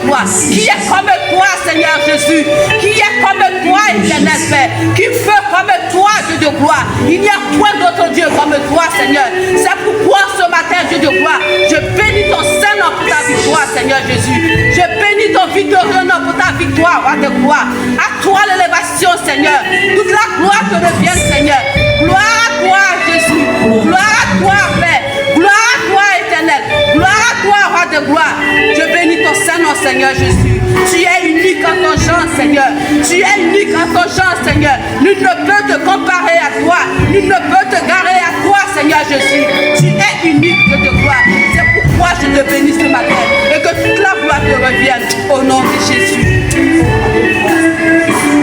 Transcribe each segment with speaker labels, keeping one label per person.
Speaker 1: gloire, qui est comme toi, Seigneur Jésus, qui est comme toi, éternel Père, qui fait comme toi, Dieu de gloire. Il n'y a point d'autre Dieu comme toi, Seigneur. C'est pourquoi ce matin, Dieu de gloire, je bénis ton Saint-Nom pour ta victoire, Seigneur Jésus. Je bénis ton victorieux nom pour ta victoire, roi de gloire. À toi l'élévation, Seigneur. Toute la gloire te revient, Seigneur. Gloire à toi, Jésus. Gloire à toi, Père. Gloire à toi, éternel. Gloire à toi, roi de gloire. Je bénis ton Saint-Nom, Seigneur Jésus. Tu es unique en ton genre, Seigneur. Tu es unique en ton genre, Seigneur. Nul ne peut te comparer à toi. Nul ne peut te garer à toi, Seigneur Jésus. Tu es unique, Dieu de gloire. C'est pourquoi je te bénis ce matin. Et que toute la gloire te revienne au nom de Jésus.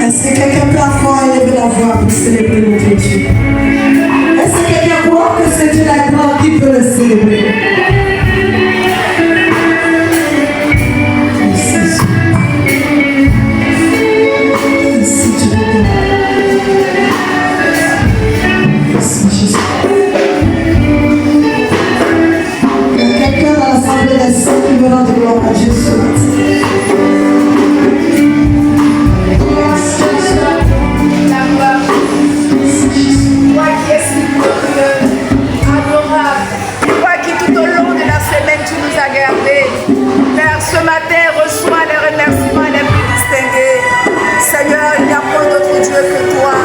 Speaker 2: Est-ce que quelqu'un peut avoir élevé la voix pour célébrer notre Dieu? Est-ce que quelqu'un croit que c'est Dieu la gloire qui peut le célébrer? Rendre gloire à Dieu ce matin.
Speaker 3: Toi qui es si glorieux, adorable, toi qui tout au long de la semaine tu nous as gardés. Père, ce matin, reçois les remerciements les plus distingués. Seigneur, il n'y a pas d'autre Dieu que toi.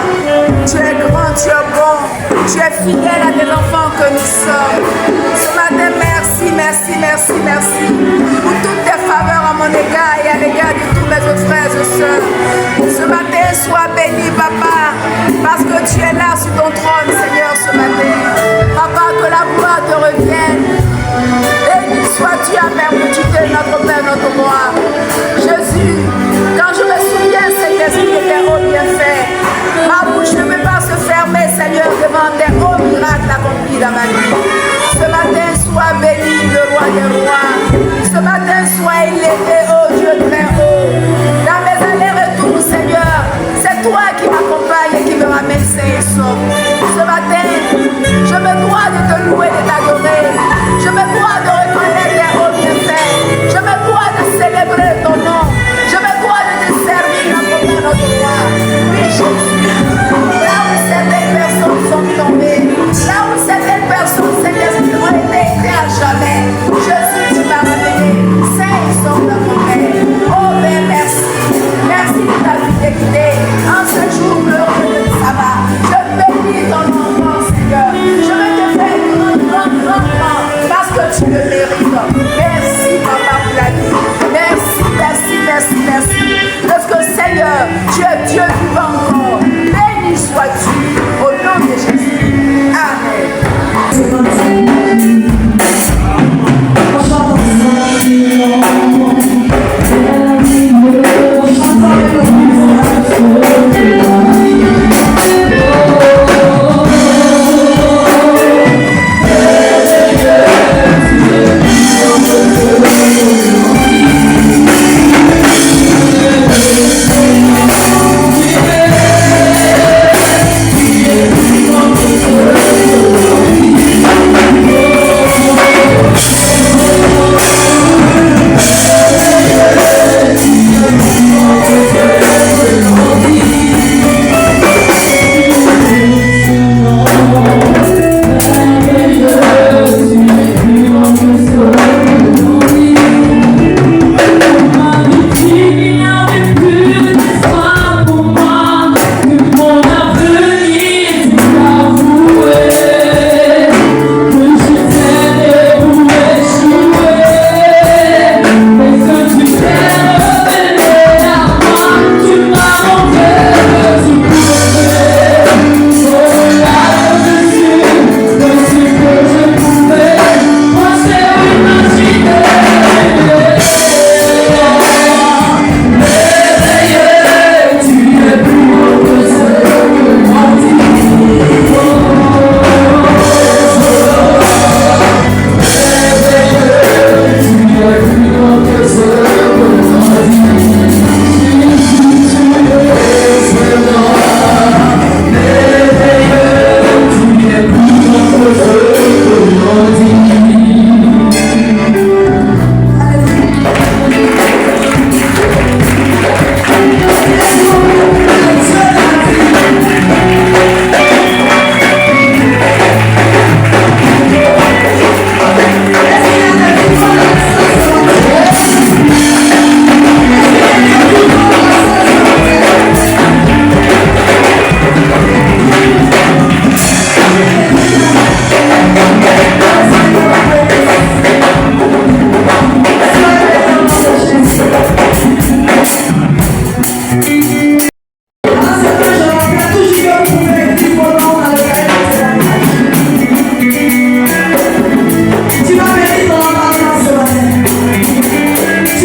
Speaker 3: Tu es grand, tu es bon, tu es fidèle à tes enfants que nous sommes. Ce matin, merci, merci, merci, merci pour toutes tes faveurs à mon égard et à l'égard de tous mes autres frères et sœurs. Ce matin, sois béni, Papa, parce que tu es là sur ton trône, Seigneur, ce matin. Papa, que la gloire te revienne. Béni sois-tu à perpétuité, notre Père, notre roi. Jésus, quand je me souviens, Saint-Esprit, de tes hauts bienfaits, ma bouche ne peut pas se fermer, Seigneur, devant tes hauts miracles accomplis dans ma vie. Ce matin, sois béni, le roi des rois. Ce matin, sois élevé, oh Dieu très haut. Dans mes allers-retours, Seigneur, c'est toi qui m'accompagne et qui me ramène sain et sauf. Ce matin, je me dois de te louer, de t'adorer. Je me dois de reconnaître tes hauts bienfaits.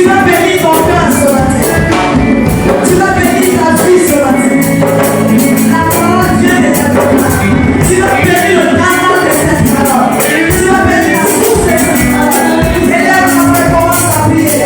Speaker 2: Tu vas bénir ton cœur ce matin. Tu vas bénir ta vie ce matin. La parole vient de ta bouche. Tu vas bénir le talent de cette parole. Tu vas bénir la source de cette parole. Et là, on commence à prier.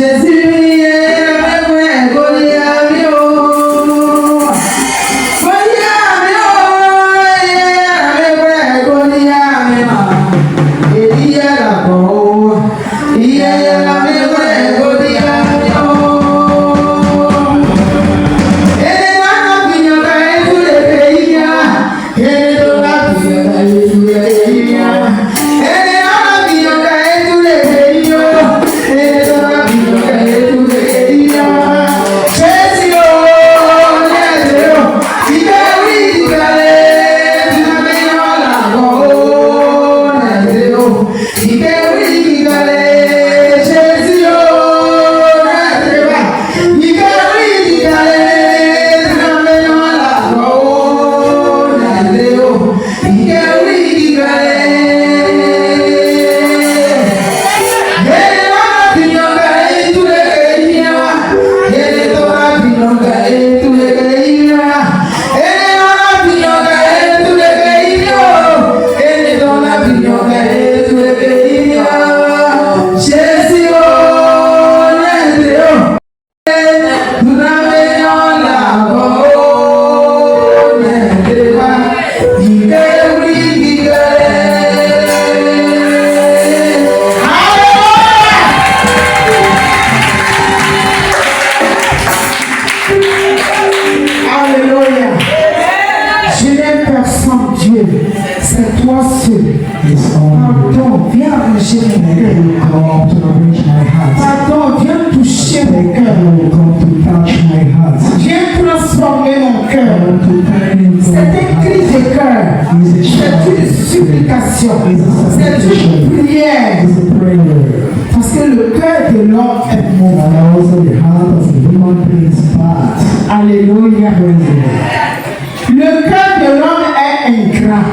Speaker 2: Jésus, Alléluia. Je n'aime personne, Dieu. C'est toi seul. Pardon, viens arranger mon cœur. Pardon, viens toucher mon cœur. Viens transformer mon cœur. C'est un cri de cœur. C'est une supplication. C'est une prière. Parce que le cœur de l'homme est mauvais. Alléluia. Le cœur de l'homme est ingrat.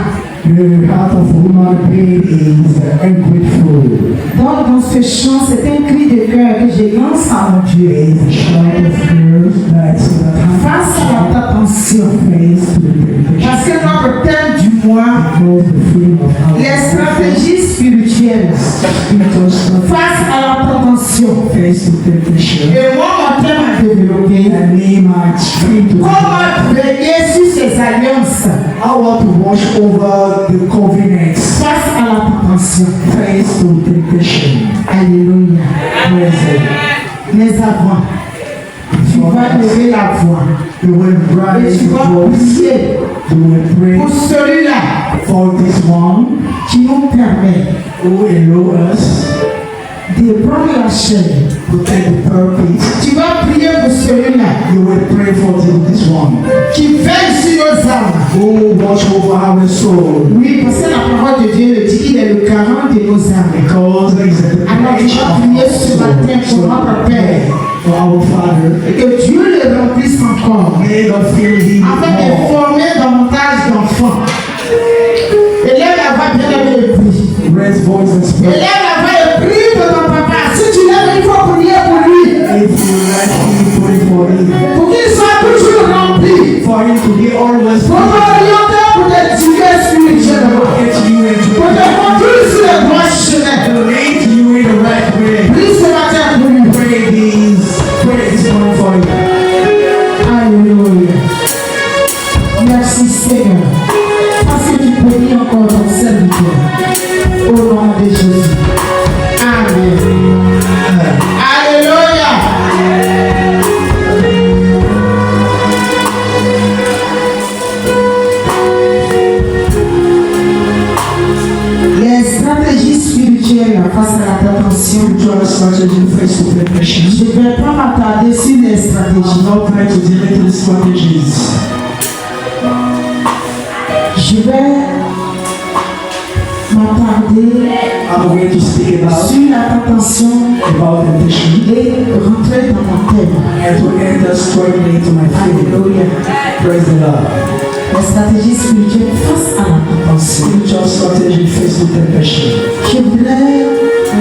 Speaker 4: The heart of woman being is ungrateful.
Speaker 2: Donc dans ce chant, c'est un cri de cœur que je lance à mon Dieu.
Speaker 4: It's a shout of fear that
Speaker 2: Face à ta tentation.
Speaker 4: face to the temptation.
Speaker 2: Parce que notre thème du mois,
Speaker 4: Because the freedom of our
Speaker 2: les stratégies spirituelles
Speaker 4: spiritual strength
Speaker 2: face à la tentation.
Speaker 4: face to temptation.
Speaker 2: Et moi, mon thème a développé
Speaker 4: And name my free to
Speaker 2: comment veiller sur ces alliances
Speaker 4: I want to watch over the covenants
Speaker 2: face à la tentation.
Speaker 4: face to temptation.
Speaker 2: Alléluia. Mais avant, tu vas lever la voix
Speaker 4: You will
Speaker 2: et
Speaker 4: rise
Speaker 2: tu
Speaker 4: your
Speaker 2: vas
Speaker 4: voice.
Speaker 2: prier
Speaker 4: You will pray
Speaker 2: pour celui-là
Speaker 4: for this one
Speaker 2: qui nous permet
Speaker 4: who allow us
Speaker 2: de prendre la chaîne.
Speaker 4: to take the purpose.
Speaker 2: Tu vas prier pour celui-là
Speaker 4: You will pray for this one
Speaker 2: qui veille sur nos âmes.
Speaker 4: who watch over our soul.
Speaker 2: Oui, parce que la parole de Dieu le dit, il est le garant de nos âmes.
Speaker 4: Because there is a
Speaker 2: Alors tu vas prier ce matin pour notre Père.
Speaker 4: for our Father.
Speaker 2: Et que Dieu le remplisse encore.
Speaker 4: May God fill him
Speaker 2: Afin de
Speaker 4: more.
Speaker 2: former davantage d'enfants. Élève la voix bien avec le prix.
Speaker 4: Raise voice and speak.
Speaker 2: Élève la voix et prie pour ton papa. Si tu l'aimes, il faut prier pour lui.
Speaker 4: If you like him, pray for him.
Speaker 2: Pour qu'il soit toujours rempli.
Speaker 4: For him to be always
Speaker 2: Pour t'orienter pour te tirer spirituellement.
Speaker 4: get you into
Speaker 2: Pour te conduire sur le droit chemin.
Speaker 4: to lead you in the right way.
Speaker 2: Prie ce matin pour lui.
Speaker 4: Pray this one for you.
Speaker 2: Alléluia. Merci Seigneur. Parce que tu bénis encore ton serviteur. Au nom de Jésus. Amen. Alléluia. Les stratégies spirituelles face à la tentation.
Speaker 4: Spiritual strategy face to temptation.
Speaker 2: Je ne vais pas m'attarder sur les
Speaker 4: I'm
Speaker 2: stratégies.
Speaker 4: not trying to deal with the strategies.
Speaker 2: Je vais m'attarder
Speaker 4: I'm going to speak
Speaker 2: sur la tentation
Speaker 4: about temptation
Speaker 2: et rentrer dans mon thème.
Speaker 4: and to enter straight into my faith.
Speaker 2: Alléluia.
Speaker 4: Praise the Lord.
Speaker 2: Les stratégies spirituelles face à la tentation.
Speaker 4: Spiritual strategy face to temptation.
Speaker 2: Je voudrais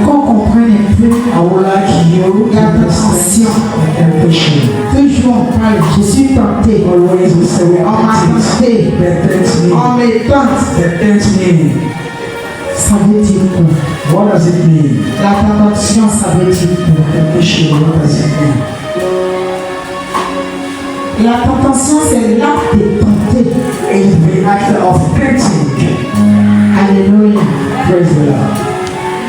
Speaker 2: qu'on comprenne un peu
Speaker 4: I would like you to
Speaker 2: la
Speaker 4: understand
Speaker 2: tentation.
Speaker 4: the temptation.
Speaker 2: Toujours on parle, je suis tenté,
Speaker 4: Always we say we
Speaker 2: on
Speaker 4: are
Speaker 2: m'a tenté,
Speaker 4: that tempts me.
Speaker 2: on me tente.
Speaker 4: That tempts me.
Speaker 2: Ça veut dire quoi?
Speaker 4: What does it mean?
Speaker 2: La tentation, ça veut dire quoi?
Speaker 4: Temptation, what does it mean?
Speaker 2: La tentation, c'est l'acte de tenter.
Speaker 4: It's the act of tempting.
Speaker 2: Alléluia.
Speaker 4: Praise the Lord.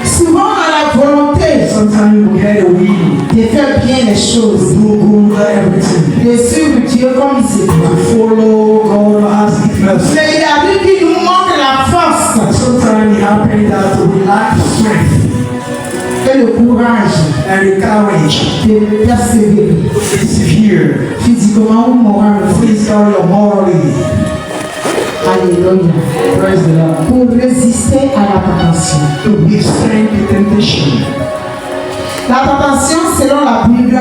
Speaker 2: Souvent, on a la volonté
Speaker 4: Sometimes we had a will
Speaker 2: de faire bien les choses,
Speaker 4: to do good everything.
Speaker 2: de suivre Dieu comme il se
Speaker 4: To
Speaker 2: doit.
Speaker 4: follow God as it must.
Speaker 2: Mais il arrive qu'il nous manque la force
Speaker 4: Sometimes it happens that we lack strength
Speaker 2: et le courage
Speaker 4: and the courage
Speaker 2: de persévérer,
Speaker 4: to persevere
Speaker 2: physiquement ou moralement.
Speaker 4: physically or morally.
Speaker 2: Alléluia.
Speaker 4: Praise the Lord.
Speaker 2: Pour résister à la tentation.
Speaker 4: To withstand the temptation.
Speaker 2: La tentation, selon la Bible,